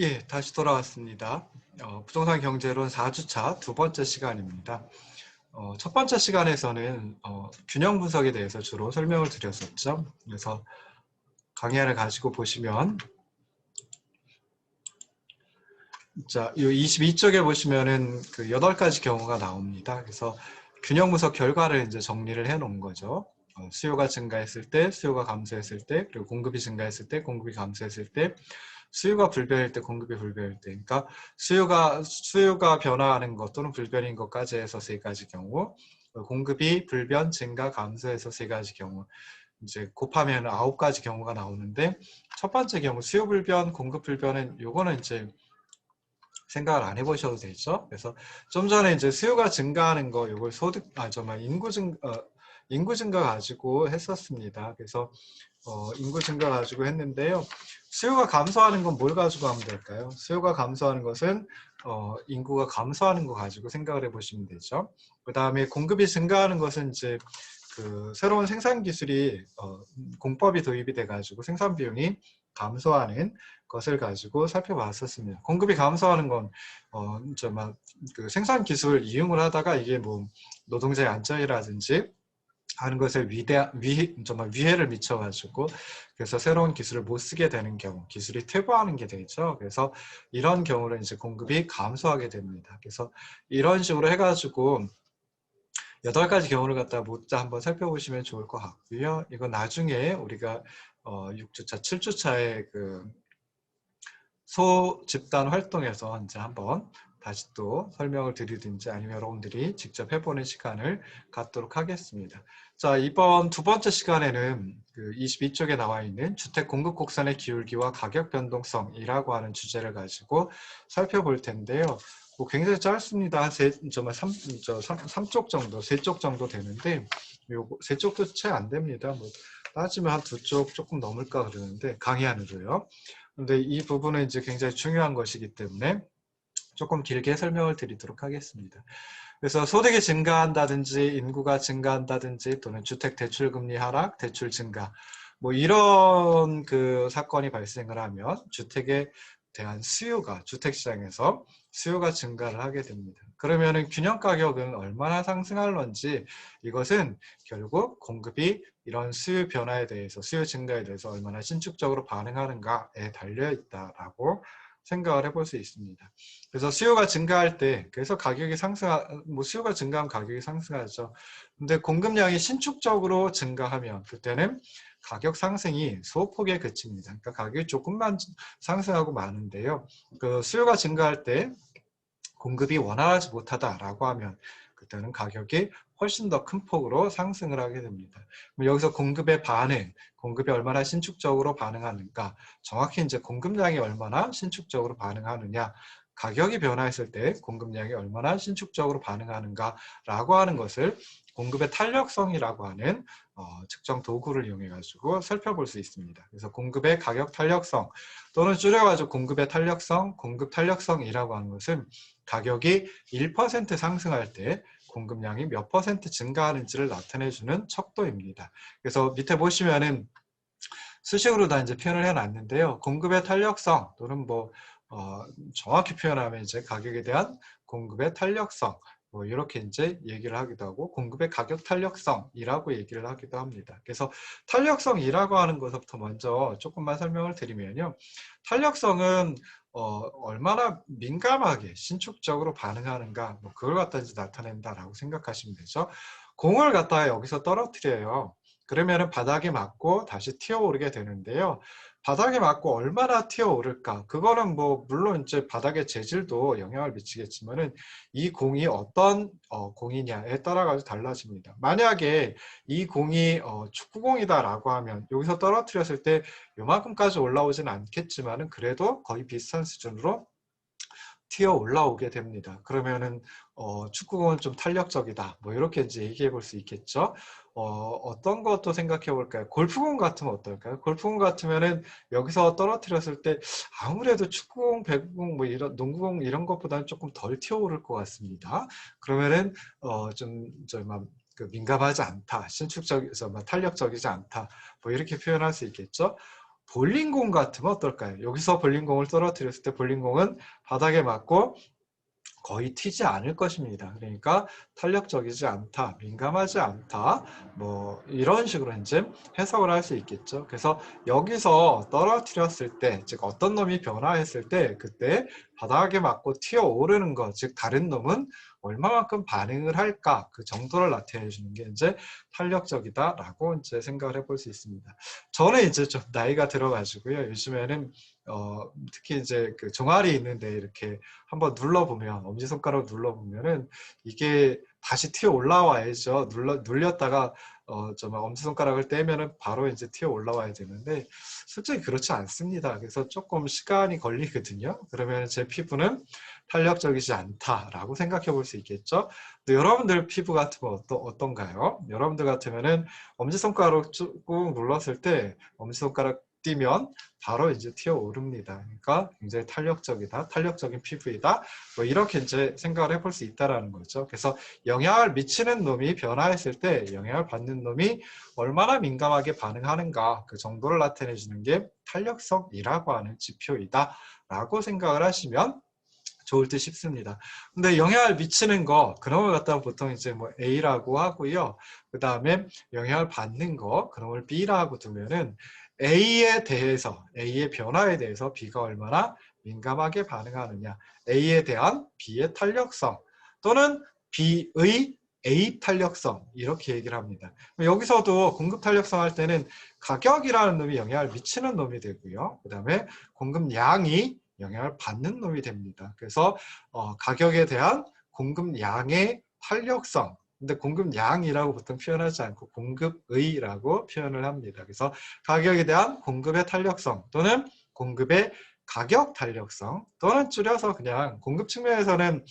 예, 다시 돌아왔습니다. 부동산 경제론 4주차 두 번째 시간입니다. 첫 번째 시간에서는 균형 분석에 대해서 주로 설명을 드렸었죠. 그래서 강의안을 가지고 보시면, 자, 이 22쪽에 보시면은 그 8가지 경우가 나옵니다. 그래서 균형 분석 결과를 이제 정리를 해 놓은 거죠. 수요가 증가했을 때, 수요가 감소했을 때, 그리고 공급이 증가했을 때, 공급이 감소했을 때, 수요가 불변일 때, 공급이 불변일 때. 그러니까 수요가 변화하는 것 또는 불변인 것까지 해서 3가지 경우, 공급이 불변, 증가, 감소해서 3가지 경우. 이제 곱하면 9가지 경우가 나오는데, 첫 번째 경우 수요 불변, 공급 불변은 요거는 이제 생각을 안 해보셔도 되죠. 그래서 좀 전에 이제 수요가 증가하는 거, 이걸 정말 인구 증가 가지고 했었습니다. 그래서 인구 증가 가지고 했는데요. 수요가 감소하는 건 뭘 가지고 하면 될까요? 수요가 감소하는 것은 인구가 감소하는 거 가지고 생각을 해보시면 되죠. 그 다음에 공급이 증가하는 것은 이제 그 새로운 생산 기술이 공법이 도입이 돼가지고 생산 비용이 감소하는 것을 가지고 살펴봤었습니다. 공급이 감소하는 건 정말 그 생산 기술 이용을 하다가 이게 뭐 노동자의 안정이라든지 하는 것에 정말 위해를 미쳐가지고 그래서 새로운 기술을 못 쓰게 되는 경우, 기술이 퇴보하는 게 되죠. 그래서 이런 경우는 이제 공급이 감소하게 됩니다. 그래서 이런 식으로 해가지고 8가지 경우를 갖다 모두 한번 살펴보시면 좋을 것 같고요. 이건 나중에 우리가 6주차, 7주차에 그 소집단 활동에서 이제 한번 다시 또 설명을 드리든지 아니면 여러분들이 직접 해보는 시간을 갖도록 하겠습니다. 자, 이번 두 번째 시간에는 그 22쪽에 나와 있는 주택 공급 곡선의 기울기와 가격 변동성이라고 하는 주제를 가지고 살펴볼 텐데요. 뭐 굉장히 짧습니다. 한 정말 3쪽 정도, 3쪽 정도 되는데, 요거 3쪽도 채 안 됩니다. 뭐 따지면 한 2쪽 조금 넘을까 그러는데, 강의안으로요. 근데 이 부분은 이제 굉장히 중요한 것이기 때문에 조금 길게 설명을 드리도록 하겠습니다. 그래서 소득이 증가한다든지 인구가 증가한다든지 또는 주택 대출 금리 하락, 대출 증가 뭐 이런 그 사건이 발생을 하면 주택에 대한 수요가 주택시장에서 수요가 증가를 하게 됩니다. 그러면은 균형 가격은 얼마나 상승할런지 이것은 결국 공급이 이런 수요 변화에 대해서 수요 증가에 대해서 얼마나 신축적으로 반응하는가에 달려 있다라고 생각을 해볼 수 있습니다. 그래서 수요가 증가할 때 그래서 가격이 수요가 증가하면 가격이 상승하죠. 근데 공급량이 신축적으로 증가하면 그때는 가격 상승이 소폭에 그칩니다. 그러니까 가격이 조금만 상승하고 마는데요. 그 수요가 증가할 때 공급이 원활하지 못하다라고 하면 그때는 가격이 훨씬 더 큰 폭으로 상승을 하게 됩니다. 여기서 공급의 반응, 공급이 얼마나 신축적으로 반응하는가, 정확히 이제 공급량이 얼마나 신축적으로 반응하느냐, 가격이 변화했을 때 공급량이 얼마나 신축적으로 반응하는가라고 하는 것을 공급의 탄력성이라고 하는 측정 도구를 이용해 가지고 살펴볼 수 있습니다. 그래서 공급의 가격 탄력성 또는 줄여가지고 공급의 탄력성, 공급 탄력성이라고 하는 것은 가격이 1% 상승할 때 공급량이 몇 % 증가하는지를 나타내주는 척도입니다. 그래서 밑에 보시면은 수식으로 다 이제 표현을 해놨는데요. 공급의 탄력성 또는 뭐 정확히 표현하면 이제 가격에 대한 공급의 탄력성 뭐 이렇게 이제 얘기를 하기도 하고 공급의 가격 탄력성이라고 얘기를 하기도 합니다. 그래서 탄력성이라고 하는 것부터 먼저 조금만 설명을 드리면요. 탄력성은 얼마나 민감하게 신축적으로 반응하는가 뭐 그걸 갖다 이제 나타낸다라고 생각하시면 되죠. 공을 갖다가 여기서 떨어뜨려요. 그러면은 바닥에 맞고 다시 튀어오르게 되는데요. 바닥에 맞고 얼마나 튀어오를까? 그거는 뭐 물론 이제 바닥의 재질도 영향을 미치겠지만은 이 공이 어떤 공이냐에 따라 가지고 달라집니다. 만약에 이 공이 축구공이다라고 하면 여기서 떨어뜨렸을 때 요만큼까지 올라오지는 않겠지만은 그래도 거의 비슷한 수준으로 튀어 올라오게 됩니다. 그러면은 축구공은 좀 탄력적이다. 뭐 이렇게 이제 얘기해 볼 수 있겠죠. 어떤 것도 생각해 볼까요? 골프공 같으면 어떨까요? 골프공 같으면은 여기서 떨어뜨렸을 때 아무래도 축구공, 배구공, 뭐 이런 농구공 이런 것보다는 조금 덜 튀어오를 것 같습니다. 그러면은 그 민감하지 않다, 신축적이서 탄력적이지 않다, 뭐 이렇게 표현할 수 있겠죠. 볼링공 같으면 어떨까요? 여기서 볼링공을 떨어뜨렸을 때 볼링공은 바닥에 맞고 거의 튀지 않을 것입니다. 그러니까 탄력적이지 않다, 민감하지 않다, 뭐 이런 식으로 이제 해석을 할 수 있겠죠. 그래서 여기서 떨어뜨렸을 때, 즉 어떤 놈이 변화했을 때 그때 바닥에 맞고 튀어오르는 것, 즉 다른 놈은 얼마만큼 반응을 할까, 그 정도를 나타내 주는 게 이제 탄력적이다라고 이제 생각을 해볼 수 있습니다. 저는 이제 좀 나이가 들어가지고요. 요즘에는 특히 이제 그 종아리 있는데 이렇게 한번 눌러보면, 엄지손가락 눌러보면은 이게 다시 튀어 올라와야죠. 눌렸다가 좀 엄지손가락을 떼면은 바로 이제 튀어 올라와야 되는데 솔직히 그렇지 않습니다. 그래서 조금 시간이 걸리거든요. 그러면 제 피부는 탄력적이지 않다라고 생각해 볼 수 있겠죠. 근데 여러분들 피부 같으면 어떤가요? 여러분들 같으면은 엄지손가락 쭉 눌렀을 때 엄지손가락 띄면 바로 이제 튀어오릅니다. 그러니까 굉장히 탄력적이다, 탄력적인 피부이다. 뭐 이렇게 이제 생각을 해볼 수 있다라는 거죠. 그래서 영향을 미치는 놈이 변화했을 때 영향을 받는 놈이 얼마나 민감하게 반응하는가, 그 정도를 나타내 주는 게 탄력성이라고 하는 지표이다라고 생각을 하시면 좋을 듯 싶습니다. 근데 영향을 미치는 거, 그런 걸 갖다가 보통 이제 뭐 A라고 하고요. 그 다음에 영향을 받는 거, 그런 걸 B라고 두면은 A에 대해서, A의 변화에 대해서 B가 얼마나 민감하게 반응하느냐, A에 대한 B의 탄력성, 또는 B의 A 탄력성, 이렇게 얘기를 합니다. 여기서도 공급 탄력성 할 때는 가격이라는 놈이 영향을 미치는 놈이 되고요. 그 다음에 공급량이 영향을 받는 놈이 됩니다. 그래서 가격에 대한 공급량의 탄력성, 근데 공급량이라고 보통 표현하지 않고 공급의라고 표현을 합니다. 그래서 가격에 대한 공급의 탄력성, 또는 공급의 가격 탄력성, 또는 줄여서 그냥 공급 측면에서는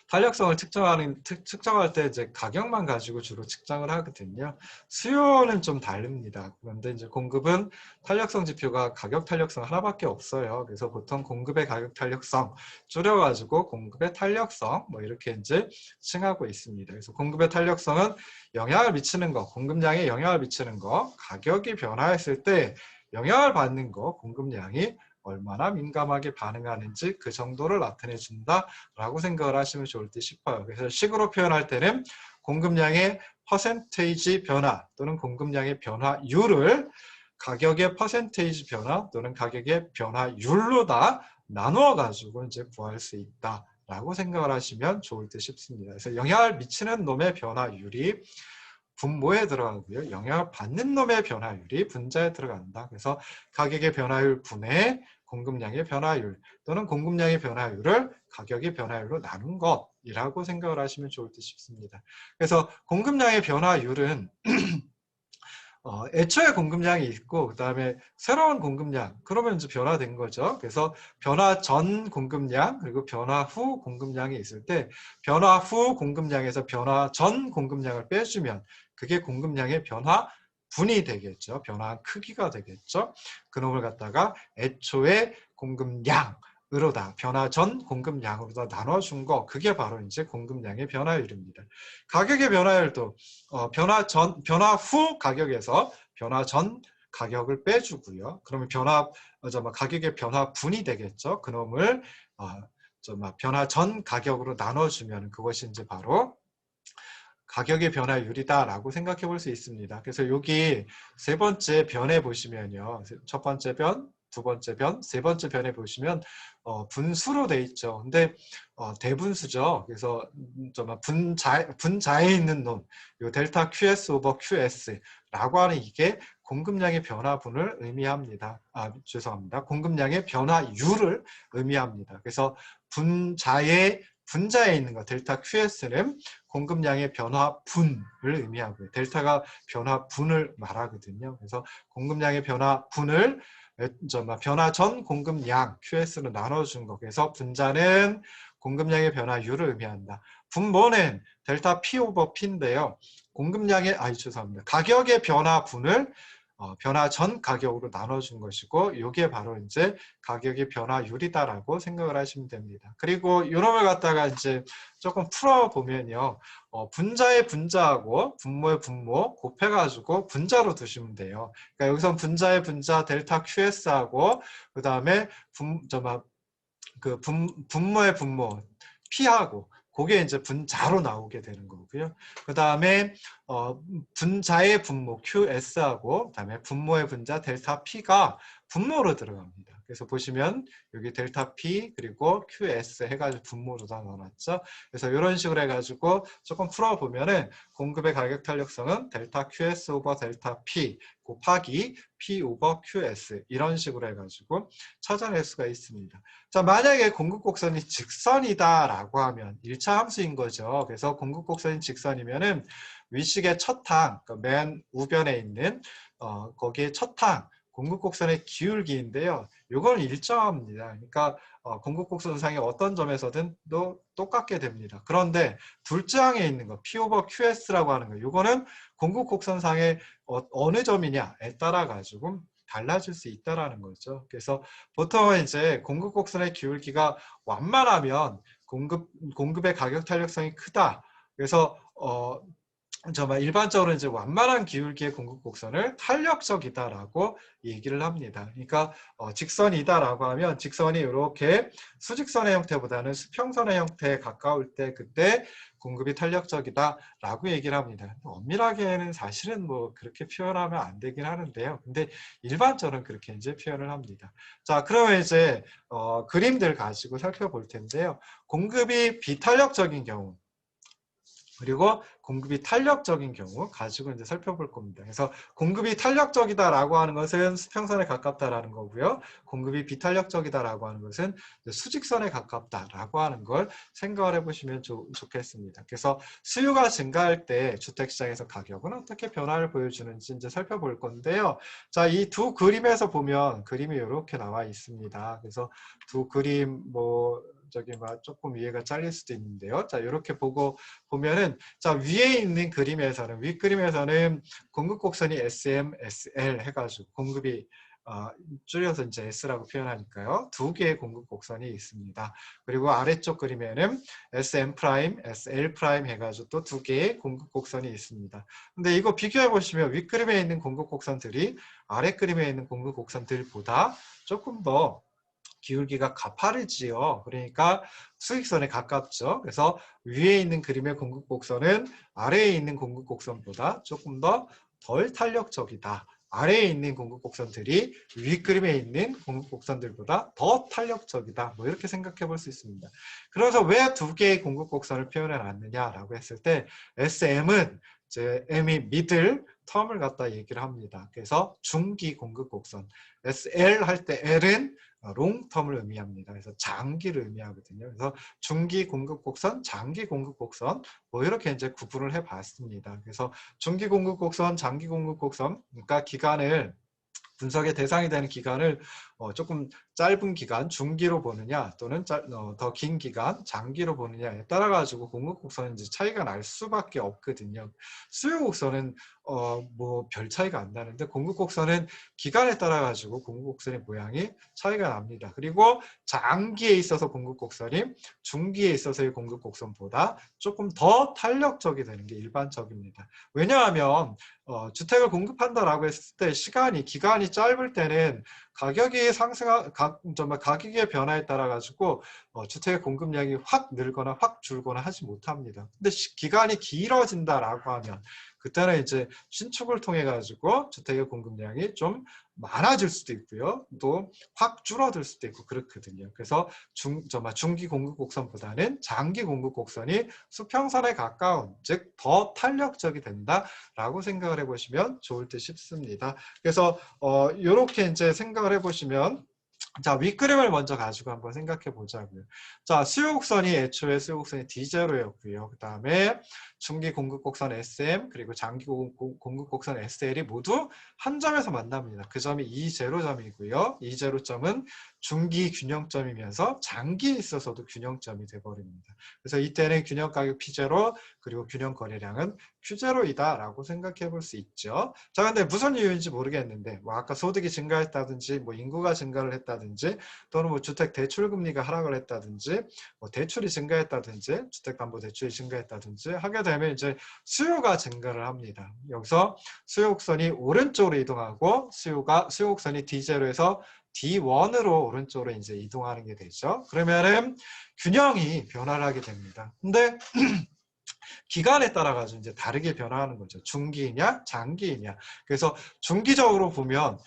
탄력성을 측정할 때 이제 가격만 가지고 주로 측정을 하거든요. 수요는 좀 다릅니다. 그런데 이제 공급은 탄력성 지표가 가격 탄력성 하나밖에 없어요. 그래서 보통 공급의 가격 탄력성 줄여가지고 공급의 탄력성 뭐 이렇게 이제 칭하고 있습니다. 그래서 공급의 탄력성은 영향을 미치는 거, 공급량에 영향을 미치는 거, 가격이 변화했을 때 영향을 받는 거, 공급량이 얼마나 민감하게 반응하는지 그 정도를 나타내 준다라고 생각을 하시면 좋을 듯 싶어요. 그래서 식으로 표현할 때는 공급량의 퍼센테이지 변화 또는 공급량의 변화율을 가격의 퍼센테이지 변화 또는 가격의 변화율로 다 나누어 가지고 이제 구할 수 있다라고 생각을 하시면 좋을 듯 싶습니다. 그래서 영향을 미치는 놈의 변화율이 분모에 들어가고요. 영향을 받는 놈의 변화율이 분자에 들어간다. 그래서 가격의 변화율 분의 공급량의 변화율, 또는 공급량의 변화율을 가격의 변화율로 나눈 것이라고 생각을 하시면 좋을 듯 싶습니다. 그래서 공급량의 변화율은 애초에 공급량이 있고 그 다음에 새로운 공급량, 그러면 이제 변화된 거죠. 그래서 변화 전 공급량 그리고 변화 후 공급량이 있을 때 변화 후 공급량에서 변화 전 공급량을 빼주면 그게 공급량의 변화 분이 되겠죠. 변화한 크기가 되겠죠. 그놈을 갖다가 애초에 공급량으로다, 변화 전 공급량으로다 나눠준 거, 그게 바로 이제 공급량의 변화율입니다. 가격의 변화율도 변화 후 가격에서 변화 전 가격을 빼주고요. 그러면 가격의 변화분이 되겠죠. 그놈을 변화 전 가격으로 나눠주면 그것이 이제 바로 가격의 변화율이다라고 생각해 볼 수 있습니다. 그래서 여기 세 번째 변에 보시면요. 첫 번째 변, 두 번째 변, 세 번째 변에 보시면 분수로 돼 있죠. 근데 대분수죠. 그래서 분자에 있는 놈, 요 델타 QS 오버 QS라고 하는 이게 공급량의 변화분을 의미합니다. 죄송합니다. 공급량의 변화율을 의미합니다. 그래서 분자에 있는 것, 델타 QS는 공급량의 변화분을 의미하고요. 델타가 변화분을 말하거든요. 그래서 공급량의 변화분을 변화 전 공급량 QS로 나눠준 거. 그래서 분자는 공급량의 변화율을 의미한다. 분모는 델타 P 오버 P인데요. 가격의 변화분을 변화 전 가격으로 나눠준 것이고 이게 바로 이제 가격의 변화율이다라고 생각을 하시면 됩니다. 그리고 이놈을 갖다가 이제 조금 풀어보면요. 분자의 분자하고 분모의 분모 곱해가지고 분자로 두시면 돼요. 그러니까 여기서 분자의 분자 델타 QS하고 그 다음에 분모의 분모 P하고 그게 이제 분자로 나오게 되는 거고요. 그 다음에 분자의 분모 QS하고 그다음에 분모의 분자 델타 P가 분모로 들어갑니다. 그래서 보시면 여기 델타 P 그리고 QS 해가지고 분모로 다 넣어놨죠. 그래서 이런 식으로 해가지고 조금 풀어보면은 공급의 가격 탄력성은 델타 QS 오버 델타 P 곱하기 P 오버 QS 이런 식으로 해가지고 찾아낼 수가 있습니다. 자, 만약에 공급 곡선이 직선이다라고 하면 1차 함수인 거죠. 그래서 공급 곡선이 직선이면은 위식의 첫 항, 그러니까 맨 우변에 있는 거기에 첫 항, 공급 곡선의 기울기인데요. 이건 일정합니다. 그러니까 공급 곡선상의 어떤 점에서든 또 똑같게 됩니다. 그런데 둘째 항에 있는 거 P 오버 QS라고 하는 거, 이거는 공급 곡선상의 어느 점이냐에 따라 가지고 달라질 수 있다라는 거죠. 그래서 보통은 이제 공급 곡선의 기울기가 완만하면 공급의 가격 탄력성이 크다. 그래서 정말 일반적으로 이제 완만한 기울기의 공급 곡선을 탄력적이다라고 얘기를 합니다. 그러니까 직선이다라고 하면 직선이 이렇게 수직선의 형태보다는 수평선의 형태에 가까울 때 그때 공급이 탄력적이다라고 얘기를 합니다. 엄밀하게는 사실은 뭐 그렇게 표현하면 안 되긴 하는데요. 근데 일반적으로 그렇게 이제 표현을 합니다. 자, 그러면 이제 그림들 가지고 살펴볼 텐데요. 공급이 비탄력적인 경우 그리고 공급이 탄력적인 경우 가지고 이제 살펴볼 겁니다. 그래서 공급이 탄력적이다라고 하는 것은 수평선에 가깝다라는 거고요. 공급이 비탄력적이다라고 하는 것은 수직선에 가깝다라고 하는 걸 생각을 해보시면 좋겠습니다. 그래서 수요가 증가할 때 주택시장에서 가격은 어떻게 변화를 보여주는지 이제 살펴볼 건데요. 자, 이 두 그림에서 보면 그림이 이렇게 나와 있습니다. 그래서 두 그림 조금 위에가 잘릴 수도 있는데요. 자, 이렇게 보면은 자, 위에 있는 그림에서는 윗그림에서는 공급 곡선이 SM, SL 해가지고 공급이 줄여서 이제 S라고 표현하니까요. 두 개의 공급 곡선이 있습니다. 그리고 아래쪽 그림에는 SM 프라임, SL 프라임 해가지고 또 두 개의 공급 곡선이 있습니다. 근데 이거 비교해 보시면 윗그림에 있는 공급 곡선들이 아래 그림에 있는 공급 곡선들보다 조금 더 기울기가 가파르지요. 그러니까 수직선에 가깝죠. 그래서 위에 있는 그림의 공급 곡선은 아래에 있는 공급 곡선보다 조금 더 덜 탄력적이다. 아래에 있는 공급 곡선들이 위 그림에 있는 공급 곡선들보다 더 탄력적이다. 뭐 이렇게 생각해 볼 수 있습니다. 그래서 왜 두 개의 공급 곡선을 표현해 놨느냐라고 했을 때 SM은 이제 M이 미들 텀을 갖다 얘기를 합니다. 그래서 중기 공급 곡선. SL 할 때 L은 롱텀을 의미합니다. 그래서 장기를 의미하거든요. 그래서 중기 공급 곡선, 장기 공급 곡선 뭐 이렇게 이제 구분을 해봤습니다. 그래서 중기 공급 곡선, 장기 공급 곡선, 그러니까 기간을 분석의 대상이 되는 기간을 조금 짧은 기간, 중기로 보느냐 또는 더 긴 기간, 장기로 보느냐에 따라 가지고 공급 곡선은 이제 차이가 날 수밖에 없거든요. 수요 곡선은 뭐 별 차이가 안 나는데 공급 곡선은 기간에 따라 가지고 공급 곡선의 모양이 차이가 납니다. 그리고 장기에 있어서 공급 곡선이 중기에 있어서의 공급 곡선보다 조금 더 탄력적이 되는 게 일반적입니다. 왜냐하면 주택을 공급한다라고 했을 때 기간이 짧을 때는 가격이 가격의 변화에 따라 가지고 주택의 공급량이 확 늘거나 확 줄거나 하지 못합니다. 근데 기간이 길어진다라고 하면 그때는 이제 신축을 통해 가지고 주택의 공급량이 좀 많아질 수도 있고요. 또 확 줄어들 수도 있고 그렇거든요. 그래서 중기 공급 곡선보다는 장기 공급 곡선이 수평선에 가까운, 즉 더 탄력적이 된다라고 생각을 해보시면 좋을 듯 싶습니다. 그래서 이렇게 이제 생각을 해보시면 자, 윗그림을 먼저 가지고 한번 생각해 보자고요. 자, 수요곡선이 애초에 수요곡선이 D0였고요. 그 다음에 중기 공급곡선 SM 그리고 장기 공급곡선 SL이 모두 한 점에서 만납니다. 그 점이 E0점이고요. E0점은 중기 균형점이면서 장기에 있어서도 균형점이 돼버립니다. 그래서 이때는 균형 가격 P0 그리고 균형 거래량은 Q0이다라고 생각해 볼 수 있죠. 자, 근데 무슨 이유인지 모르겠는데 뭐 아까 소득이 증가했다든지 뭐 인구가 증가를 했다든지 또는 뭐 주택 대출 금리가 하락을 했다든지 뭐 대출이 증가했다든지 주택담보대출이 증가했다든지 하게 되면 이제 수요가 증가를 합니다. 여기서 수요 곡선이 오른쪽으로 이동하고 수요 곡선이 D0에서 D1으로 오른쪽으로 이제 이동하는 게 되죠. 그러면은 균형이 변화를 하게 됩니다. 근데 기간에 따라 가지고 이제 다르게 변화하는 거죠. 중기이냐, 장기이냐. 그래서 중기적으로 보면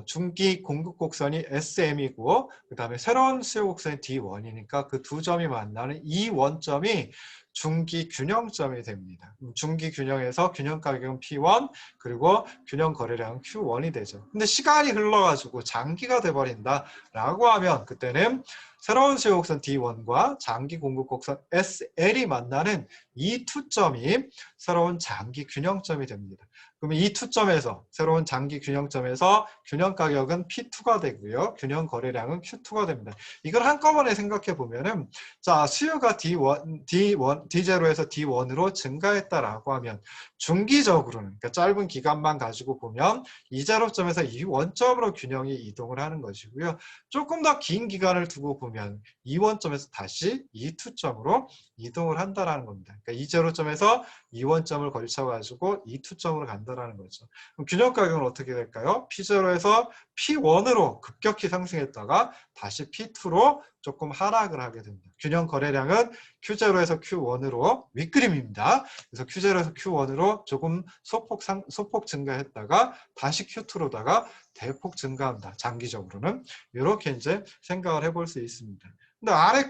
중기 공급 곡선이 SM이고 그다음에 새로운 수요 곡선이 D1이니까 그 두 점이 만나는 이 원점이 중기 균형점이 됩니다. 중기 균형에서 균형 가격은 P1 그리고 균형 거래량은 Q1이 되죠. 근데 시간이 흘러가지고 장기가 돼버린다라고 하면 그때는 새로운 수요 곡선 D1과 장기 공급 곡선 SL이 만나는 이 투점이 새로운 장기 균형점이 됩니다. 그러면 이 투점에서 새로운 장기 균형점에서 균형 가격은 P2가 되고요. 균형 거래량은 Q2가 됩니다. 이걸 한꺼번에 생각해 보면은 자, 수요가 D0에서 D1으로 증가했다라고 하면 중기적으로는 그러니까 짧은 기간만 가지고 보면 이 제로점에서 이 원점으로 균형이 이동을 하는 것이고요. 조금 더 긴 기간을 두고 보면 이 원점에서 다시 이 투점으로 이동을 한다라는 겁니다. 그러니까 이 제로점에서 이 원점을 걸쳐가지고 이 투점으로 간다라는 거죠. 그럼 균형 가격은 어떻게 될까요? P0에서 P1으로 급격히 상승했다가 다시 P2로 조금 하락을 하게 됩니다. 균형 거래량은 Q0에서 Q1으로 윗그림입니다. 그래서 Q0에서 Q1으로 조금 소폭 증가했다가 다시 Q2로다가 대폭 증가한다. 장기적으로는 이렇게 이제 생각을 해볼 수 있습니다. 근데 아래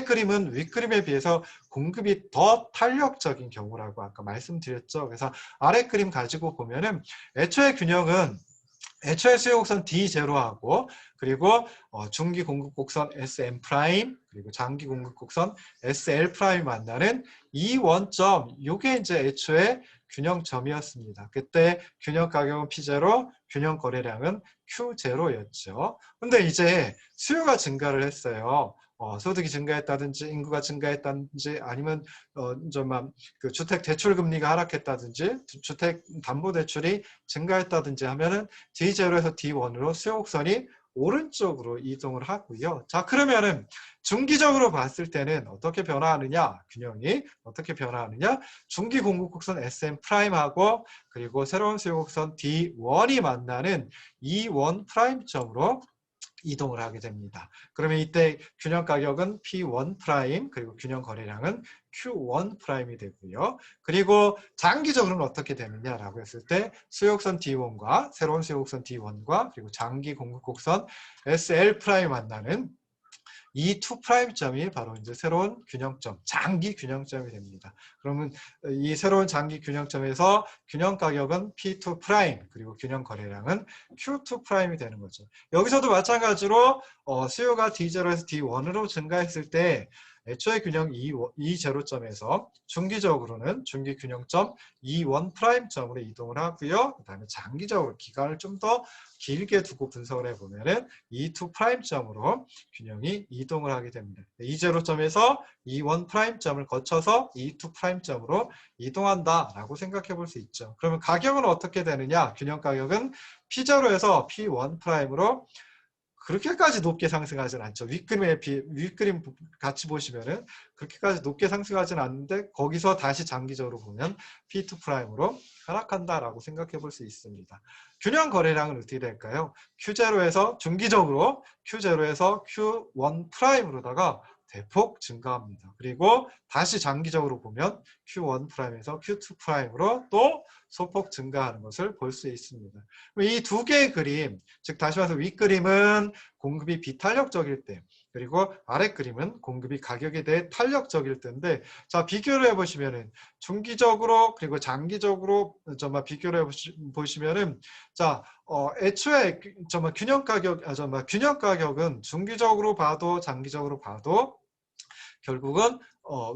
그림은 윗그림에 비해서 공급이 더 탄력적인 경우라고 아까 말씀드렸죠. 그래서 아래 그림 가지고 보면은 애초에 균형은 애초에 수요 곡선 D0하고 그리고 중기 공급 곡선 SM 프라임 그리고 장기 공급 곡선 SL 프라임 만나는 이 원점 요게 이제 애초에 균형점이었습니다. 그때 균형 가격은 P0, 균형 거래량은 Q0였죠. 근데 이제 수요가 증가를 했어요. 소득이 증가했다든지 인구가 증가했다든지 아니면 그 주택 대출 금리가 하락했다든지 주택 담보 대출이 증가했다든지 하면은 D0에서 D1으로 수요 곡선이 오른쪽으로 이동을 하고요. 자, 그러면은 중기적으로 봤을 때는 어떻게 변화하느냐? 균형이 어떻게 변화하느냐? 중기 공급 곡선 SM 프라임하고 그리고 새로운 수요 곡선 D1이 만나는 E1 프라임점으로 이동을 하게 됩니다. 그러면 이때 균형 가격은 P1 프라임 그리고 균형 거래량은 Q1 프라임이 되고요. 그리고 장기적으로는 어떻게 되느냐라고 했을 때 수요곡선 D1과 새로운 수요곡선 D1과 그리고 장기 공급곡선 SL 프라임 만나는 이 2'점이 바로 이제 새로운 균형점, 장기 균형점이 됩니다. 그러면 이 새로운 장기 균형점에서 균형 가격은 P2' 그리고 균형 거래량은 Q2'이 되는 거죠. 여기서도 마찬가지로 수요가 D0에서 D1으로 증가했을 때 애초에 균형 이 제로점에서 중기적으로는 중기 균형점 E1 프라임점으로 이동을 하고요. 그다음에 장기적으로 기간을 좀 더 길게 두고 분석을 해보면은 E2 프라임점으로 균형이 이동을 하게 됩니다. 이 제로점에서 E1 프라임점을 거쳐서 E2 프라임점으로 이동한다라고 생각해 볼 수 있죠. 그러면 가격은 어떻게 되느냐? 균형 가격은 P0에서 P1 프라임으로 그렇게까지 높게 상승하진 않죠. 윗그림 같이 보시면은 그렇게까지 높게 상승하진 않는데 거기서 다시 장기적으로 보면 P2 프라임으로 하락한다라고 생각해 볼 수 있습니다. 균형 거래량은 어떻게 될까요? Q0에서 중기적으로 Q0에서 Q1 프라임으로다가 대폭 증가합니다. 그리고 다시 장기적으로 보면 Q1 프라임에서 Q2 프라임으로 또 소폭 증가하는 것을 볼 수 있습니다. 이 두 개의 그림, 즉 다시 말해서 윗그림은 공급이 비탄력적일 때 그리고 아래 그림은 공급이 가격에 대해 탄력적일 때인데 자 비교를 해보시면은 중기적으로 그리고 장기적으로 정말 비교를 해보시면은 자 애초에 정말 균형 가격은 중기적으로 봐도 장기적으로 봐도 결국은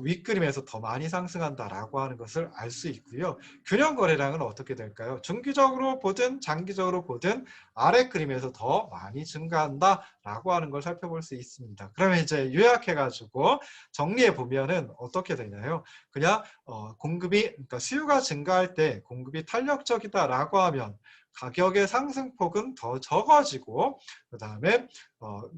윗그림에서 더 많이 상승한다라고 하는 것을 알 수 있고요. 균형 거래량은 어떻게 될까요? 중기적으로 보든 장기적으로 보든 아래 그림에서 더 많이 증가한다라고 하는 걸 살펴볼 수 있습니다. 그러면 이제 요약해가지고 정리해 보면은 어떻게 되나요? 그냥 그러니까 수요가 증가할 때 공급이 탄력적이다라고 하면 가격의 상승폭은 더 적어지고 그 다음에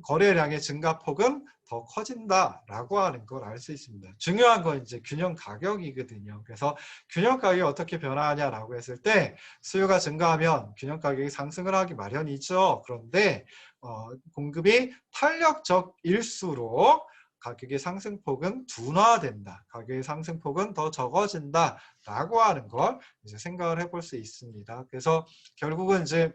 거래량의 증가폭은 더 커진다라고 하는 걸 알 수 있습니다. 중요한 건 이제 균형 가격이거든요. 그래서 균형 가격이 어떻게 변화하냐라고 했을 때 수요가 증가하면 균형 가격이 상승을 하기 마련이죠. 그런데 공급이 탄력적일수록 가격의 상승폭은 둔화된다. 가격의 상승폭은 더 적어진다라고 하는 걸 이제 생각을 해볼 수 있습니다. 그래서 결국은 이제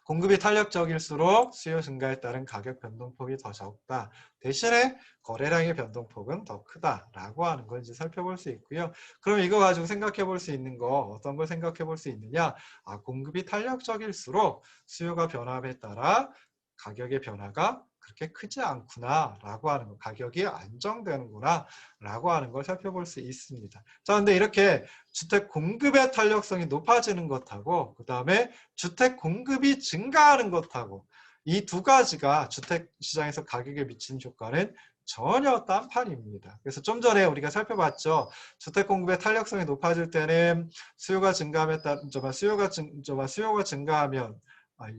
공급이 탄력적일수록 수요 증가에 따른 가격 변동폭이 더 적다. 대신에 거래량의 변동폭은 더 크다라고 하는 걸 이제 살펴볼 수 있고요. 그럼 이거 가지고 생각해 볼 수 있는 거 어떤 걸 생각해 볼 수 있느냐? 공급이 탄력적일수록 수요가 변함에 따라 가격의 변화가 그렇게 크지 않구나 라고 하는 거, 가격이 안정되는구나 라고 하는 걸 살펴볼 수 있습니다. 자, 근데 이렇게 주택 공급의 탄력성이 높아지는 것하고 그 다음에 주택 공급이 증가하는 것하고 이 두 가지가 주택 시장에서 가격에 미치는 효과는 전혀 딴판입니다. 그래서 좀 전에 우리가 살펴봤죠. 주택 공급의 탄력성이 높아질 때는 수요가 증가함에 따라 수요가 증가하면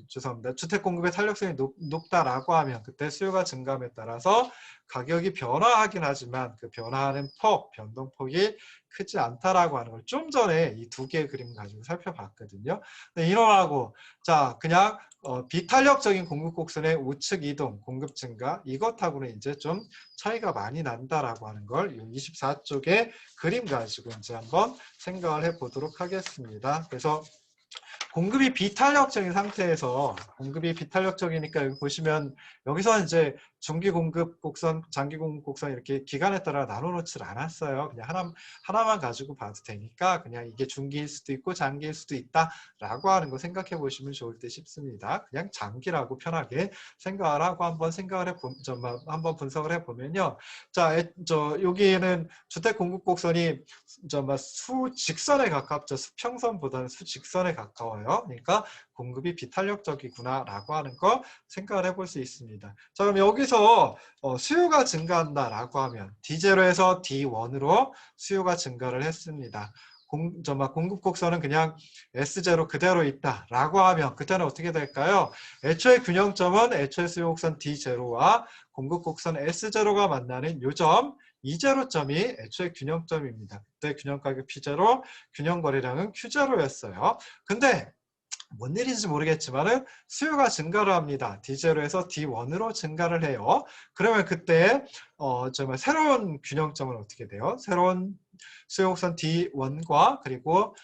죄송합니다. 주택 공급의 탄력성이 높다라고 하면 그때 수요가 증가함에 따라서 가격이 변화하긴 하지만 그 변화하는 폭, 변동폭이 크지 않다라고 하는 걸 좀 전에 이 두 개의 그림 가지고 살펴봤거든요. 근데 이러하고 자 그냥 비탄력적인 공급 곡선의 우측 이동, 공급 증가 이것하고는 이제 좀 차이가 많이 난다라고 하는 걸 24쪽의 그림 가지고 이제 한번 생각을 해보도록 하겠습니다. 그래서 공급이 비탄력적인 상태에서 공급이 비탄력적이니까 여기 보시면 여기서 이제 중기 공급 곡선, 장기 공급 곡선 이렇게 기간에 따라 나눠놓질 않았어요. 그냥 하나만 가지고 봐도 되니까 그냥 이게 중기일 수도 있고 장기일 수도 있다라고 하는 거 생각해 보시면 좋을 듯 싶습니다. 그냥 장기라고 편하게 생각을 하고 한번 한번 분석을 해보면요. 자, 여기에는 주택 공급 곡선이 수직선에 가깝죠. 수평선보다는 수직선에 가까워요. 그러니까 공급이 비탄력적이구나라고 하는 거 생각을 해볼 수 있습니다. 자, 그럼 여기서 수요가 증가한다라고 하면 D0에서 D1으로 수요가 증가를 했습니다. 공급 곡선은 그냥 S0 그대로 있다라고 하면 그때는 어떻게 될까요? 애초에 균형점은 애초에 수요 곡선 D0와 공급 곡선 S0가 만나는 요점 이제로점이 애초에 균형점입니다. 그때 균형가격 P0, 균형거래량은 Q0였어요. 근데 뭔 일인지 모르겠지만은 수요가 증가를 합니다. D0에서 D1으로 증가를 해요. 그러면 그때 정말 새로운 균형점은 어떻게 돼요? 새로운 수요곡선 D1과 그리고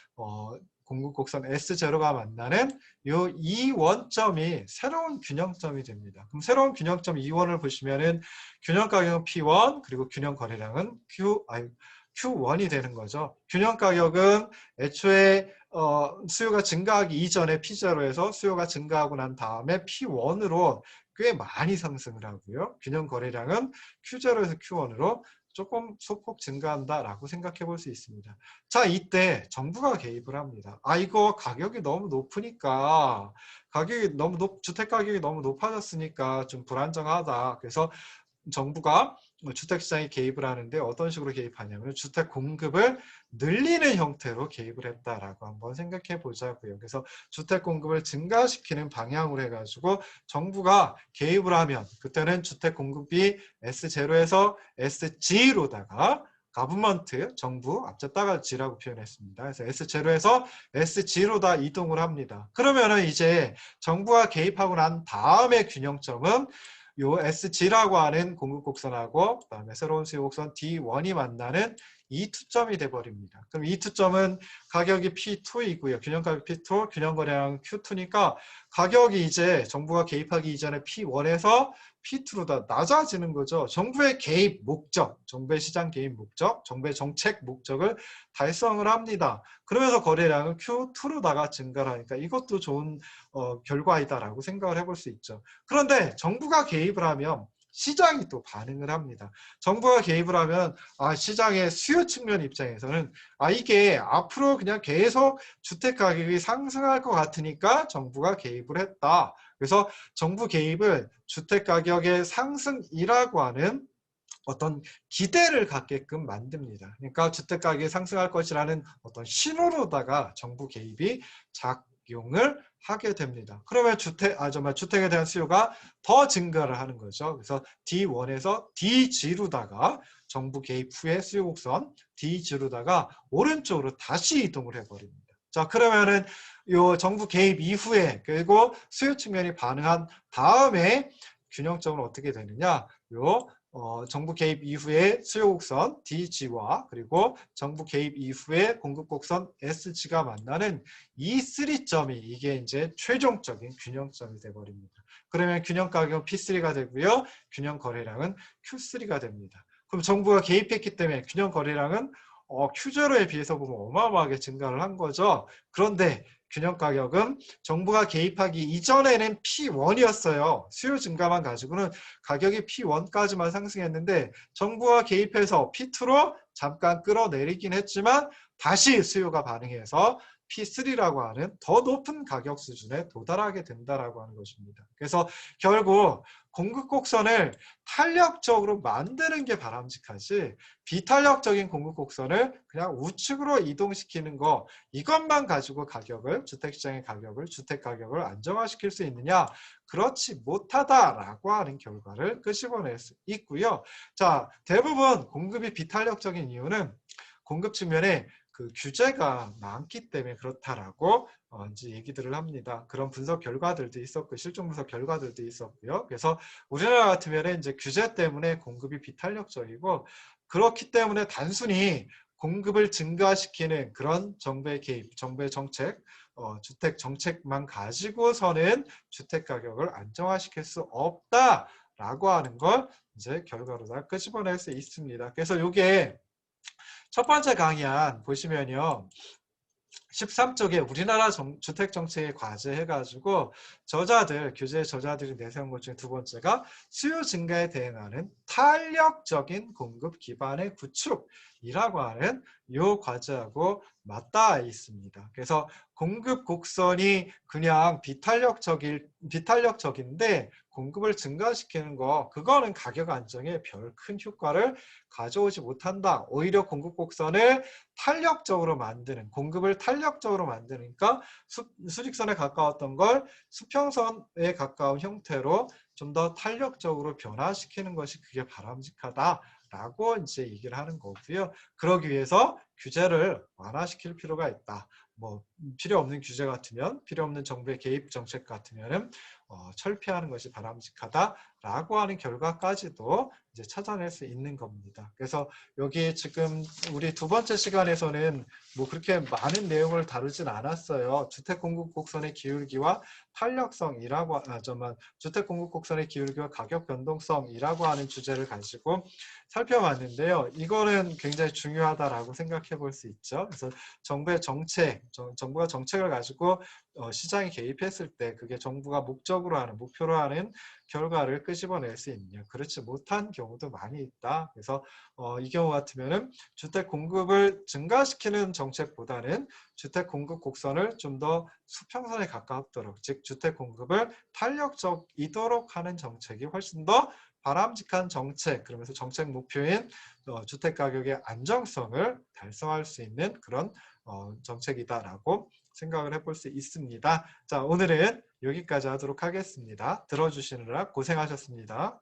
공급곡선 S0가 만나는 이 원점이 새로운 균형점이 됩니다. 그럼 새로운 균형점 E1을 보시면은 균형가격은 P1 그리고 균형거래량은 Q1이 되는 거죠. 균형가격은 애초에 수요가 증가하기 이전에 P0에서 수요가 증가하고 난 다음에 P1으로 꽤 많이 상승을 하고요. 균형 거래량은 Q0에서 Q1으로 조금 소폭 증가한다라고 생각해 볼 수 있습니다. 자, 이때 정부가 개입을 합니다. 이거 가격이 너무 높으니까 주택 가격이 너무 높아졌으니까 좀 불안정하다. 그래서 정부가 주택시장에 개입을 하는데 어떤 식으로 개입하냐면 주택 공급을 늘리는 형태로 개입을 했다라고 한번 생각해 보자고요. 그래서 주택 공급을 증가시키는 방향으로 해가지고 정부가 개입을 하면 그때는 주택 공급이 S0에서 SG로다가 가브먼트, 정부, 앞졌다가 G라고 표현했습니다. 그래서 S0에서 SG로 다 이동을 합니다. 그러면은 이제 정부가 개입하고 난 다음에 균형점은 요 SG라고 하는 공급 곡선하고 그다음에 새로운 수요 곡선 D1이 만나는 이 투점이 돼버립니다. 그럼 이 투점은 가격이 P2이고요. 균형가격 P2, 균형거래량 Q2니까 가격이 이제 정부가 개입하기 이전에 P1에서 P2로 다 낮아지는 거죠. 정부의 개입 목적, 정부의 시장 개입 목적, 정부의 정책 목적을 달성을 합니다. 그러면서 거래량은 Q2로다가 증가를 하니까 이것도 좋은 결과이다라고 생각을 해볼 수 있죠. 그런데 정부가 개입을 하면 시장이 또 반응을 합니다. 정부가 개입을 하면 시장의 수요 측면 입장에서는 이게 앞으로 그냥 계속 주택 가격이 상승할 것 같으니까 정부가 개입을 했다. 그래서 정부 개입을 주택 가격의 상승이라고 하는 어떤 기대를 갖게끔 만듭니다. 그러니까 주택 가격이 상승할 것이라는 어떤 신호로다가 정부 개입이 작용을 하게 됩니다. 그러면 주택에 대한 수요가 더 증가를 하는 거죠. 그래서 D1에서 DG로다가 정부 개입 후에 수요 곡선 DG로다가 오른쪽으로 다시 이동을 해버립니다. 자, 그러면은 요 정부 개입 이후에 그리고 수요 측면이 반응한 다음에 균형점은 어떻게 되느냐? 정부 개입 이후에 수요 곡선 DG와 그리고 정부 개입 이후에 공급 곡선 SG가 만나는 이 3점이 이게 이제 최종적인 균형점이 되어버립니다. 그러면 균형 가격은 P3가 되고요. 균형 거래량은 Q3가 됩니다. 그럼 정부가 개입했기 때문에 균형 거래량은 Q0에 비해서 보면 어마어마하게 증가를 한 거죠. 그런데 균형 가격은 정부가 개입하기 이전에는 P1이었어요. 수요 증가만 가지고는 가격이 P1까지만 상승했는데 정부가 개입해서 P2로 잠깐 끌어내리긴 했지만 다시 수요가 반응해서 P3라고 하는 더 높은 가격 수준에 도달하게 된다라고 하는 것입니다. 그래서 결국 공급 곡선을 탄력적으로 만드는 게 바람직하지 비탄력적인 공급 곡선을 그냥 우측으로 이동시키는 거 이것만 가지고 주택시장의 가격을 주택 가격을 안정화시킬 수 있느냐? 그렇지 못하다라고 하는 결과를 끄집어낼 수 있고요. 자, 대부분 공급이 비탄력적인 이유는 공급 측면에 그 규제가 많기 때문에 그렇다라고 이제 얘기들을 합니다. 그런 분석 결과들도 있었고 실종 분석 결과들도 있었고요. 그래서 우리나라 같으면 이제 규제 때문에 공급이 비탄력적이고 그렇기 때문에 단순히 공급을 증가시키는 그런 정부의 개입, 정부의 정책, 주택 정책만 가지고서는 주택 가격을 안정화시킬 수 없다라고 하는 걸 이제 결과로 다 끄집어낼 수 있습니다. 그래서 이게 첫 번째 강의안 보시면요. 13쪽에 우리나라 주택정책의 과제 해가지고 규제 저자들이 내세운 것 중에 두 번째가 수요 증가에 대응하는 탄력적인 공급 기반의 구축이라고 하는 이 과제하고 맞닿아 있습니다. 그래서 공급 곡선이 그냥 비탄력적인데 공급을 증가시키는 그거는 가격 안정에 별 큰 효과를 가져오지 못한다. 오히려 공급 곡선을 공급을 탄력적으로 만드니까 수직선에 가까웠던 걸 수평선에 가까운 형태로 좀 더 탄력적으로 변화시키는 것이 그게 바람직하다라고 이제 얘기를 하는 거고요. 그러기 위해서 규제를 완화시킬 필요가 있다. 필요 없는 규제 같으면 필요 없는 정부의 개입 정책 같으면은 철폐하는 것이 바람직하다라고 하는 결과까지도 이제 찾아낼 수 있는 겁니다. 그래서 여기 지금 우리 두 번째 시간에서는 그렇게 많은 내용을 다루진 않았어요. 주택 공급 곡선의 기울기와 탄력성이라고 주택 공급 곡선의 기울기와 가격 변동성이라고 하는 주제를 가지고 살펴봤는데요. 이거는 굉장히 중요하다라고 생각해 볼 수 있죠. 그래서 정부가 정책을 가지고 시장에 개입했을 때 그게 정부가 목표로 하는 결과를 끄집어낼 수 있느냐. 그렇지 못한 경우도 많이 있다. 그래서 이 경우 같으면은 주택 공급을 증가시키는 정책보다는 주택 공급 곡선을 좀 더 수평선에 가깝도록, 즉 주택 공급을 탄력적이도록 하는 정책이 훨씬 더 바람직한 정책, 그러면서 정책 목표인 주택 가격의 안정성을 달성할 수 있는 그런 정책이다라고 생각을 해볼 수 있습니다. 자, 오늘은 여기까지 하도록 하겠습니다. 들어주시느라 고생하셨습니다.